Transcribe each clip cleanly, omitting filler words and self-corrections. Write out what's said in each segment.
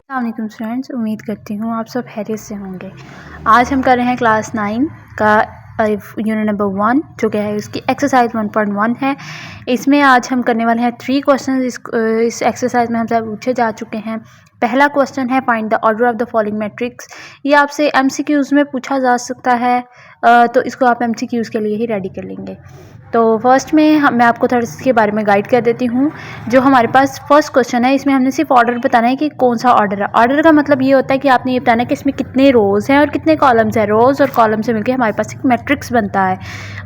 अस्सलामुअलैकुम स्टूडेंट्स, उम्मीद करती हूँ आप सब खैरियत से होंगे। आज हम कर रहे हैं क्लास 9 का यूनिट नंबर 1 जो कि है उसकी एक्सरसाइज 1.1 है। इसमें आज हम करने वाले हैं 3 क्वेश्चन। इस एक्सरसाइज में हमसे पूछे जा चुके हैं। पहला क्वेश्चन है find the order of the following matrix. ये आपसे MCQs में पूछा जा सकता है, तो इसको आप MCQs के लिए ही रेडी कर लेंगे। तो फर्स्ट में मैं आपको थोड़ा इसके बारे में गाइड कर देती हूँ। जो हमारे पास फर्स्ट क्वेश्चन है, इसमें हमने सिर्फ ऑर्डर बताना है कि कौन सा ऑर्डर है। ऑर्डर का मतलब ये होता है कि आपने ये बताना है कि इसमें कितने रोज़ हैं और कितने कॉलम्स हैं। रोज़ और कॉलम से मिलकर हमारे पास एक मैट्रिक्स बनता है।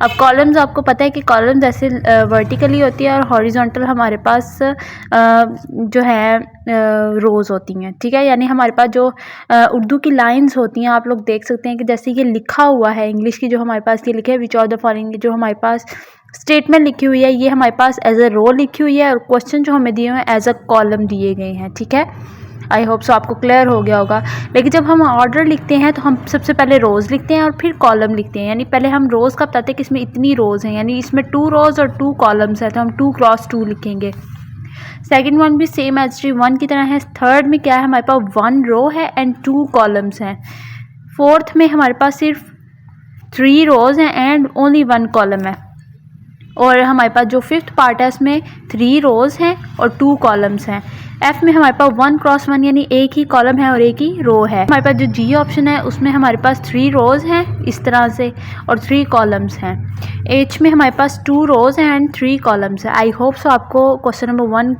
अब कॉलम्स आपको पता है कि कॉलम्स ऐसे वर्टिकली होती है और हॉरिजॉन्टल हमारे पास जो है रोज़ होती हैं, ठीक है। यानी हमारे पास जो उर्दू की लाइंस होती हैं, आप लोग देख सकते हैं कि जैसे ये लिखा हुआ है इंग्लिश की, जो हमारे पास ये लिखे है विच ऑफ द फॉलोइंग, जो हमारे पास स्टेटमेंट लिखी हुई है ये हमारे पास एज अ रो लिखी हुई है और क्वेश्चन जो हमें दिए हुए हैं एज अ कॉलम दिए गए हैं, ठीक है। आई होप सो आपको क्लियर हो गया होगा। लेकिन जब हम ऑर्डर लिखते हैं तो हम सबसे पहले रोज़ लिखते हैं और फिर कॉलम लिखते हैं। यानी पहले हम रोज़ का बताते हैं कि इसमें इतनी रोज़ हैं, यानी इसमें 2 रोज़ और 2 कॉलम्स है, तो हम 2 क्रॉस 2 लिखेंगे। सेकेंड वन भी सेम एज 1 की तरह है। थर्ड में क्या है, हमारे पास 1 रो है एंड 2 कॉलम्स हैं। फोर्थ में हमारे पास सिर्फ 3 रोज़ हैं एंड ओनली 1 कॉलम है। और हमारे पास जो फिफ्थ पार्ट है इसमें 3 रोज़ हैं और 2 कॉलम्स हैं। एफ में हमारे पास 1 क्रॉस 1 यानी एक ही कॉलम है और एक ही रो है। हमारे पास जो जी ऑप्शन है उसमें हमारे पास 3 रोज़ हैं इस तरह से और 3 कॉलम्स हैं। एच में हमारे पास 2 रोज़ हैं एंड 3 कॉलम्स हैं। आई होप सो आपको क्वेश्चन नंबर 1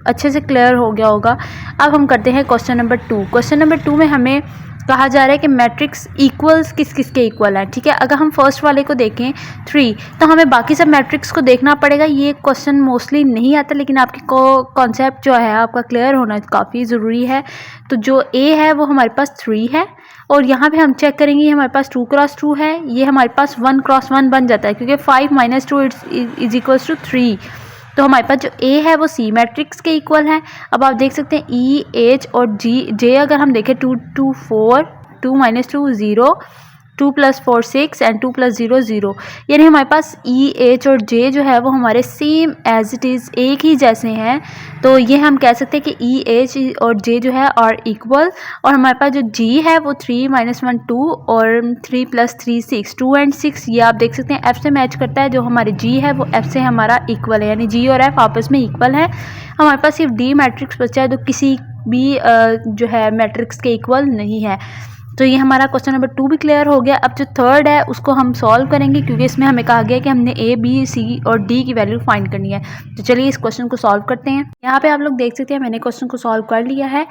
अच्छे से क्लियर हो गया होगा। अब हम करते हैं क्वेश्चन नंबर 2। क्वेश्चन नंबर 2 में हमें कहा जा रहा है कि मैट्रिक्स इक्वल्स किस किस के इक्वल है, ठीक है। अगर हम फर्स्ट वाले को देखें 3, तो हमें बाकी सब मैट्रिक्स को देखना पड़ेगा। ये क्वेश्चन मोस्टली नहीं आता, लेकिन आपकी कॉन्सेप्ट जो है आपका क्लियर होना काफ़ी ज़रूरी है। तो जो ए है वो हमारे पास 3 है और यहाँ पे हम चेक करेंगे हमारे पास 2 क्रॉस 2 है, ये हमारे पास 1 क्रॉस 1 बन जाता है क्योंकि 5 - 2 इज इक्वल्स टू 3। तो हमारे पास जो ए है वो सी मैट्रिक्स के इक्वल है। अब आप देख सकते हैं ई, एच और जे अगर हम देखें 2 2 4, 2 - 2 0, 2 + 4 6 एंड 2 + 0 0। यानी हमारे पास ई, एच और जे जो है वो हमारे सेम एज इट इज़ एक ही जैसे हैं। तो ये हम कह सकते हैं कि ई, एच और जे जो है और इक्वल। और हमारे पास जो जी है वो 3 - 1 2 और 3 + 3 6, 2 एंड 6 ये आप देख सकते हैं एफ से मैच करता है। जो हमारे जी है वो एफ से हमारा इक्वल है, यानी जी और एफ आपस में इक्वल है। हमारे पास सिर्फ डी मैट्रिक्स बचा है जो किसी भी जो है मैट्रिक्स के इक्वल नहीं है। तो ये हमारा क्वेश्चन नंबर 2 भी क्लियर हो गया। अब जो थर्ड है उसको हम सॉल्व करेंगे क्योंकि इसमें हमें कहा गया है कि हमने ए, बी, सी और डी की वैल्यू फाइंड करनी है। तो चलिए इस क्वेश्चन को सॉल्व करते हैं। यहाँ पे आप लोग देख सकते हैं मैंने क्वेश्चन को सॉल्व कर लिया है।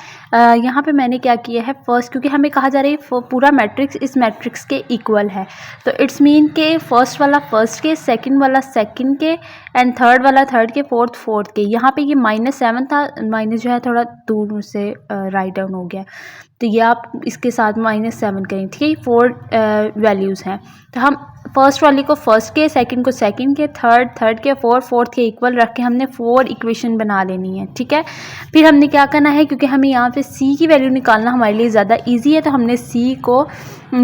यहाँ पे मैंने क्या किया है, फर्स्ट क्योंकि हमें कहा जा रहा है पूरा मैट्रिक्स इस मैट्रिक्स के इक्वल है, तो इट्स मीन के फर्स्ट वाला फर्स्ट के, सेकेंड वाला सेकेंड के एंड थर्ड वाला थर्ड के, फोर्थ के। यहाँ पे ये -7 था, माइनस जो है थोड़ा दूर से राइट डाउन हो गया, तो ये आप इसके साथ -7 करें, ठीक है। 4 वैल्यूज़ हैं, तो हम फर्स्ट वाली को फर्स्ट के, सेकंड को सेकंड के, थर्ड के, फोर्थ के इक्वल रख के हमने 4 इक्वेशन बना लेनी है, ठीक है। फिर हमने क्या करना है, क्योंकि हमें यहाँ पे c की वैल्यू निकालना हमारे लिए ज़्यादा इजी है, तो हमने c को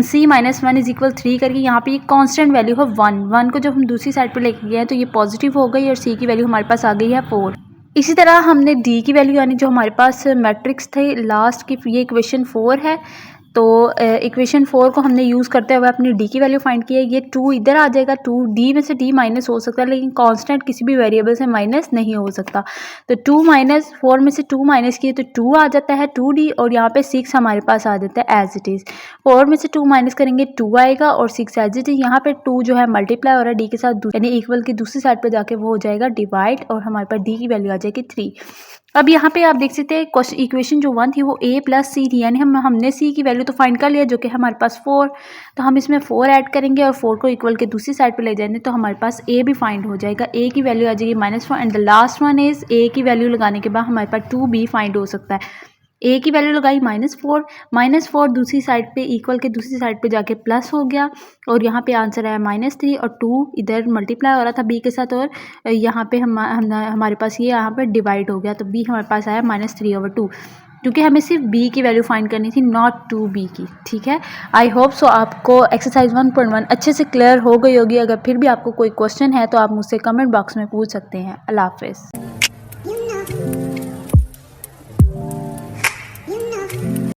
c - 1 = 3 करके यहाँ पे ये कांस्टेंट वैल्यू है 1 को जब हम दूसरी साइड पे लेके गए हैं तो ये पॉजिटिव हो गई और c की वैल्यू हमारे पास आ गई है 4। इसी तरह हमने डी की वैल्यू यानी जो हमारे पास मैट्रिक्स थे लास्ट की, ये इक्वेशन 4 है, तो इक्वेशन 4 को हमने यूज़ करते हुए अपनी डी की वैल्यू फाइंड की है। ये 2 इधर आ जाएगा, 2 डी में से डी माइनस हो सकता है लेकिन कांस्टेंट किसी भी वेरिएबल से माइनस नहीं हो सकता। तो 2 - 4 में से 2 माइनस किए तो 2 आ जाता है 2d और यहाँ पे 6 हमारे पास आ जाता है एज इट इज़। 4 में से 2 माइनस करेंगे 2 आएगा और 6 एज इट इज़। यहाँ पे 2 जो है मल्टीप्लाई हो रहा है डी के साथ, यानी इक्वल की दूसरी साइड पर जाके वो हो जाएगा डिवाइड और हमारे पास डी की वैल्यू आ जाएगी 3। अब यहाँ पे आप देख सकते हैं इक्वेशन जो 1 थी वो a + c थी, यानी हमने c की वैल्यू तो फाइंड कर लिया जो कि हमारे पास 4, तो हम इसमें 4 ऐड करेंगे और 4 को इक्वल के दूसरी साइड पे ले जाएंगे तो हमारे पास a भी फाइंड हो जाएगा। a की वैल्यू आ जाएगी -4 and the last one is a की वैल्यू लगाने के बाद हमारे पास 2b फाइंड हो सकता है। a की वैल्यू लगाई -4 दूसरी साइड पे इक्वल के दूसरी साइड पे जाके प्लस हो गया और यहाँ पे आंसर आया -3 और 2 इधर मल्टीप्लाई हो रहा था b के साथ और यहाँ पे हमारे पास ये यहाँ पे डिवाइड हो गया, तो b हमारे पास आया -3/2 क्योंकि हमें सिर्फ b की वैल्यू फाइंड करनी थी, नॉट 2b की, ठीक है। आई होप सो आपको एक्सरसाइज 1.1 अच्छे से क्लियर हो गई होगी। अगर फिर भी आपको कोई क्वेश्चन है तो आप मुझसे कमेंट बॉक्स में पूछ सकते हैं। अल्लाह हाफिज़।